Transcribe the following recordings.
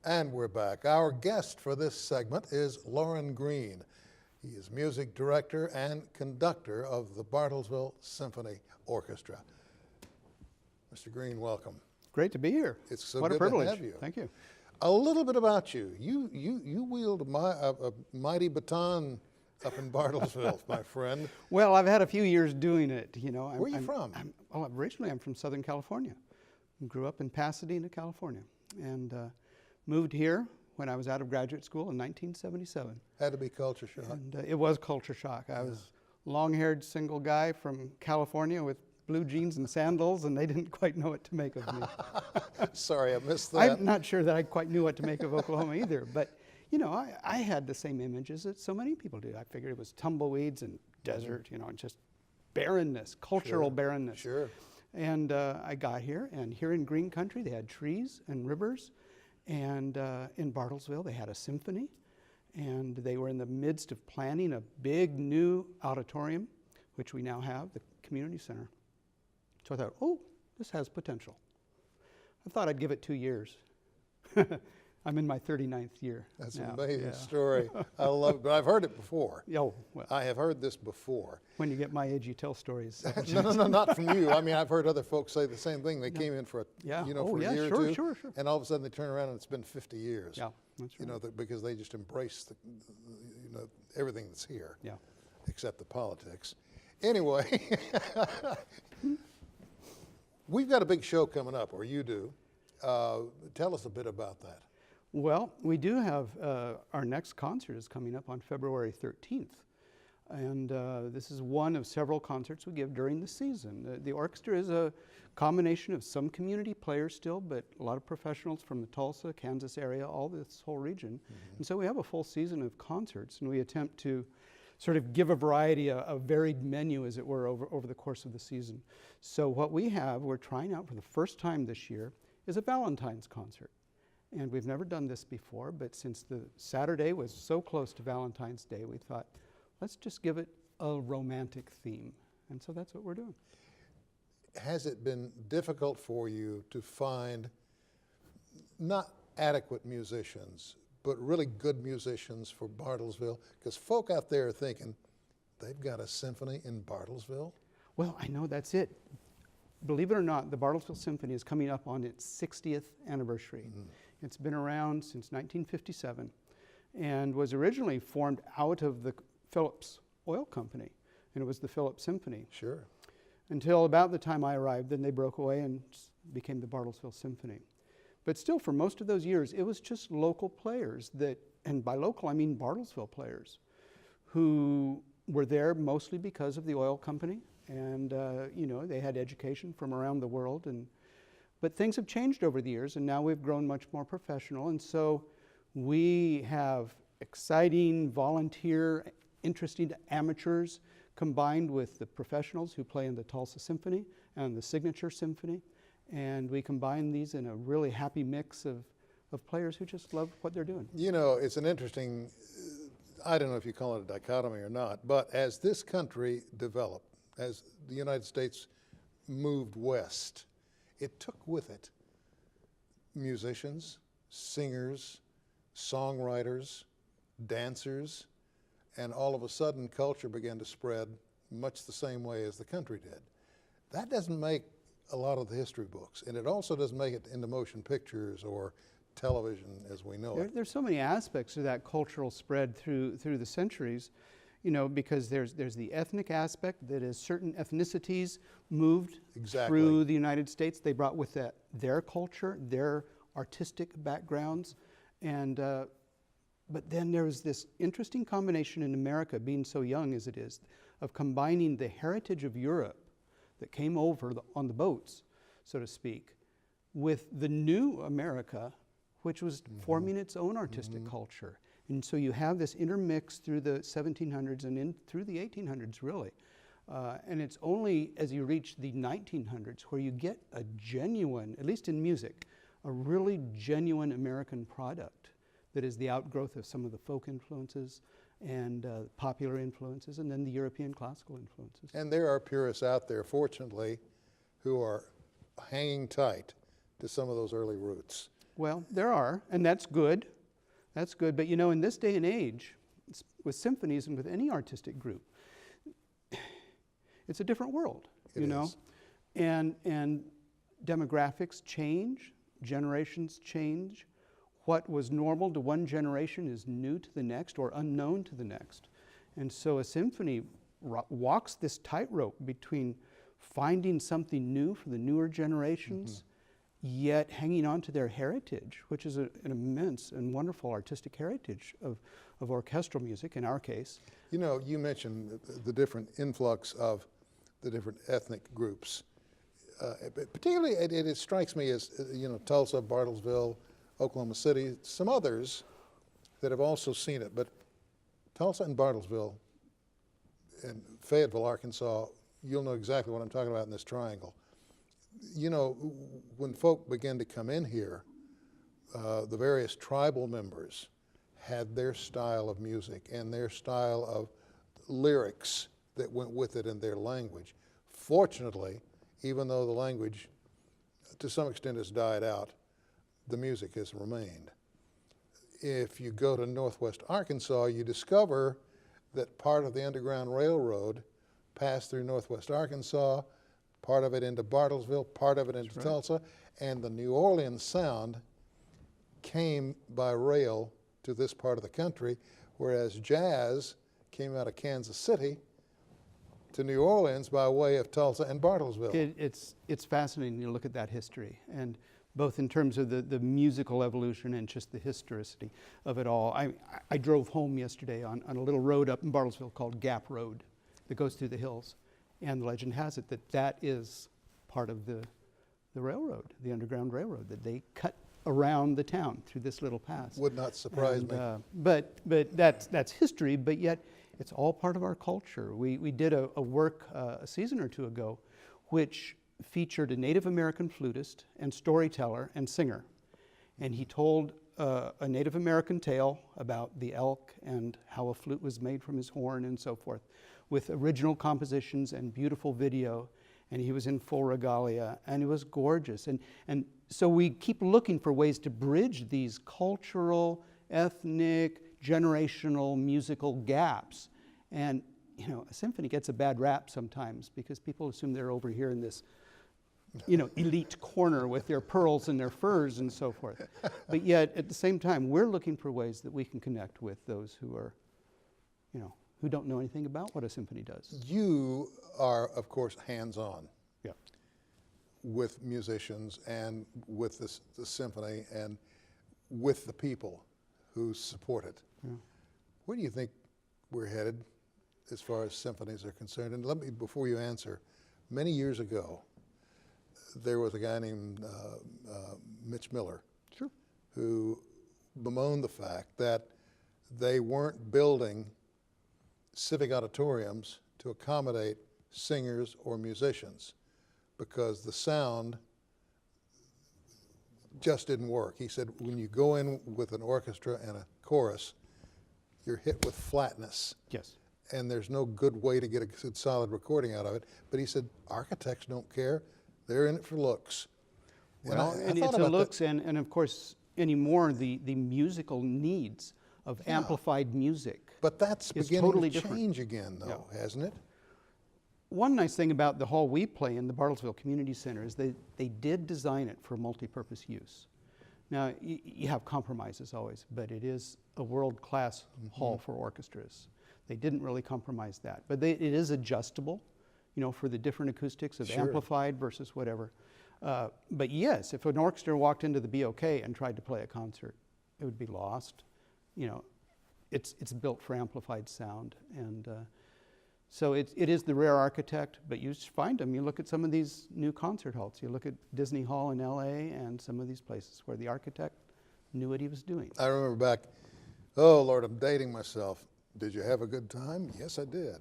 And we're back. Our guest for this segment is Loren Green. He is music director and conductor of the Bartlesville Symphony Orchestra. Mr. Green, welcome. Great to be here. It's so what good a privilege. to have you. Thank you. A little bit about you. You wield a mighty baton up in Bartlesville, my friend. Well, I've had a few years doing it. You know, Where are you from? Originally I'm from Southern California. Grew up in Pasadena, California, and moved here when I was out of graduate school in 1977. Had to be culture shock. And it was culture shock. I was long-haired single guy from California with blue jeans and sandals, and they didn't quite know what to make of me. Sorry, I missed that. I'm not sure that I quite knew what to make of Oklahoma either, but you know, I had the same images that so many people do. I figured it was tumbleweeds and desert, you know, and just barrenness, cultural barrenness. Sure. And I got here, and here in Green Country, they had trees and rivers. And in Bartlesville, they had a symphony. And they were in the midst of planning a big new auditorium, which we now have, the community center. So I thought, oh, this has potential. I thought I'd give it 2 years. I'm in my 39th year. That's now. an amazing Yeah. story. I love it, but I've heard it before. Oh, well, I have heard this before. when you get my age, you tell stories. No, not from you. I mean, I've heard other folks say the same thing. They came in for a, Yeah. for Oh, a year sure, or two, sure. and all of a sudden they turn around and it's been 50 years. Yeah, that's right. You know, because they just embrace everything that's here, Yeah. except the politics. Anyway, we've got a big show coming up, or you do. Tell us a bit about that. Well, we do have, our next concert is coming up on February 13th. And this is one of several concerts we give during the season. The orchestra is a combination of some community players still, but a lot of professionals from the Tulsa, Kansas area, all this whole region. Mm-hmm. And so we have a full season of concerts, and we attempt to sort of give a variety, a varied menu, as it were, over the course of the season. So what we have, we're trying out for the first time this year, is a Valentine's concert. And we've never done this before, but since the Saturday was so close to Valentine's Day, we thought, let's just give it a romantic theme. And so that's what we're doing. Has it been difficult for you to find not adequate musicians, but really good musicians for Bartlesville? Because folk out there are thinking, they've got a symphony in Bartlesville? Well, I know that's it. Believe it or not, the Bartlesville Symphony is coming up on its 60th anniversary. Mm-hmm. It's been around since 1957 and was originally formed out of the Phillips Oil Company, and it was the Phillips Symphony. Sure. Until about the time I arrived, then they broke away and became the Bartlesville Symphony. But still, for most of those years, it was just local players that, and by local I mean Bartlesville players, who were there mostly because of the oil company, and they had education from around the world. But things have changed over the years, and now we've grown much more professional, and so we have exciting, volunteer, interesting amateurs combined with the professionals who play in the Tulsa Symphony and the Signature Symphony, and we combine these in a really happy mix of players who just love what they're doing. You know, it's an interesting, I don't know if you call it a dichotomy or not, but as this country developed, as the United States moved west, it took with it musicians, singers, songwriters, dancers, and all of a sudden culture began to spread much the same way as the country did. That doesn't make a lot of the history books, and it also doesn't make it into motion pictures or television as we know it. There's so many aspects to that cultural spread through the centuries, because there's the ethnic aspect, that is certain ethnicities moved through the United States. They brought with that their culture, their artistic backgrounds, and but then there's this interesting combination in America, being so young as it is, of combining the heritage of Europe that came over on the boats, so to speak, with the new America, which was forming its own artistic culture. And so you have this intermix through the 1700s and through the 1800s, really. And it's only as you reach the 1900s where you get a genuine, at least in music, a really genuine American product that is the outgrowth of some of the folk influences and popular influences, and then the European classical influences. And there are purists out there, fortunately, who are hanging tight to some of those early roots. Well, there are, and that's good. That's good. But in this day and age, with symphonies and with any artistic group, it's a different world, you know? And demographics change, generations change. What was normal to one generation is new to the next or unknown to the next. And so a symphony walks this tightrope between finding something new for the newer generations, yet hanging on to their heritage, which is an immense and wonderful artistic heritage of orchestral music, in our case. You mentioned the different influx of the different ethnic groups. Particularly, it strikes me as, Tulsa, Bartlesville, Oklahoma City, some others that have also seen it. But Tulsa and Bartlesville and Fayetteville, Arkansas, you'll know exactly what I'm talking about in this triangle. When folk began to come in here, the various tribal members had their style of music and their style of lyrics that went with it in their language. Fortunately, even though the language to some extent has died out, the music has remained. If you go to Northwest Arkansas, you discover that part of the Underground Railroad passed through Northwest Arkansas, part of it into Bartlesville, part of it into Tulsa, and the New Orleans sound came by rail to this part of the country, whereas jazz came out of Kansas City to New Orleans by way of Tulsa and Bartlesville. It's fascinating to look at that history, and both in terms of the musical evolution and just the historicity of it all. I drove home yesterday on a little road up in Bartlesville called Gap Road that goes through the hills, and the legend has it that is part of the railroad, the Underground Railroad, that they cut around the town through this little pass. Would not surprise me. But that's history, but yet it's all part of our culture. We did a work a season or two ago which featured a Native American flutist and storyteller and singer. And he told a Native American tale about the elk and how a flute was made from his horn and so forth, with original compositions and beautiful video. And he was in full regalia, and it was gorgeous. And so we keep looking for ways to bridge these cultural, ethnic, generational musical gaps. And a symphony gets a bad rap sometimes because people assume they're over here in this elite corner with their pearls and their furs and so forth. But yet, at the same time, we're looking for ways that we can connect with those who are, who don't know anything about what a symphony does. You are, of course, hands-on Yeah. with musicians and with the symphony and with the people who support it. Yeah. Where do you think we're headed as far as symphonies are concerned? And let me, before you answer, many years ago, there was a guy named Mitch Miller, Sure. who bemoaned the fact that they weren't building civic auditoriums to accommodate singers or musicians because the sound just didn't work. He said when you go in with an orchestra and a chorus, you're hit with flatness. Yes. And there's no good way to get a good solid recording out of it. But he said architects don't care. They're in it for looks. Well, and it's a looks, and of course, anymore, the musical needs of amplified music. But that's beginning totally to different. change again, though, hasn't it? One nice thing about the hall we play in the Bartlesville Community Center is they did design it for multi-purpose use. Now, you have compromises always, but it is a world-class hall for orchestras. They didn't really compromise that. But it is adjustable, for the different acoustics of amplified versus whatever. But yes, if an orchestra walked into the BOK and tried to play a concert, it would be lost. It's built for amplified sound. And so it is the rare architect, but you find them. You look at some of these new concert halls. You look at Disney Hall in LA and some of these places where the architect knew what he was doing. I remember back, oh Lord, I'm dating myself. Did you have a good time? Yes, I did.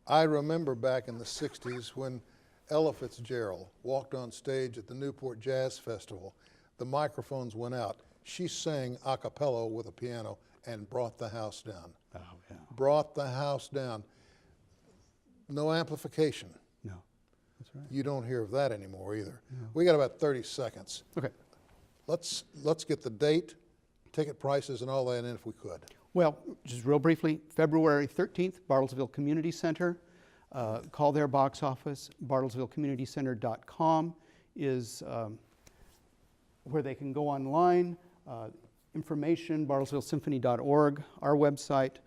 I remember back in the 60s when Ella Fitzgerald walked on stage at the Newport Jazz Festival. The microphones went out. She sang a cappella with a piano and brought the house down. Oh, yeah. Brought the house down. No amplification. No, that's right. You don't hear of that anymore either. No. We got about 30 seconds. Okay. let's get the date, ticket prices, and all that in if we could. Well, just real briefly, February 13th, Bartlesville Community Center. Call their box office. BartlesvilleCommunityCenter.com is where they can go online. Information, BartlesvilleSymphony.org, our website.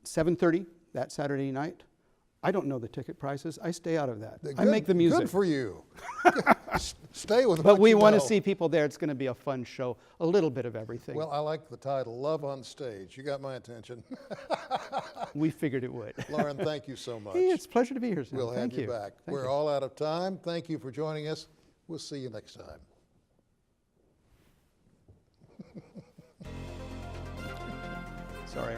7:30 that Saturday night. I don't know the ticket prices. I stay out of that. I make the music. Good for you. Stay with But what we you want to know. see people there. It's going to be a fun show. A little bit of everything. Well, I like the title, Love on Stage. You got my attention. We figured it would. Lauren, thank you so much. Hey, it's a pleasure to be here, Sam. We'll have Thank you back. Thank We're you. all out of time. Thank you for joining us. We'll see you next time. Sorry.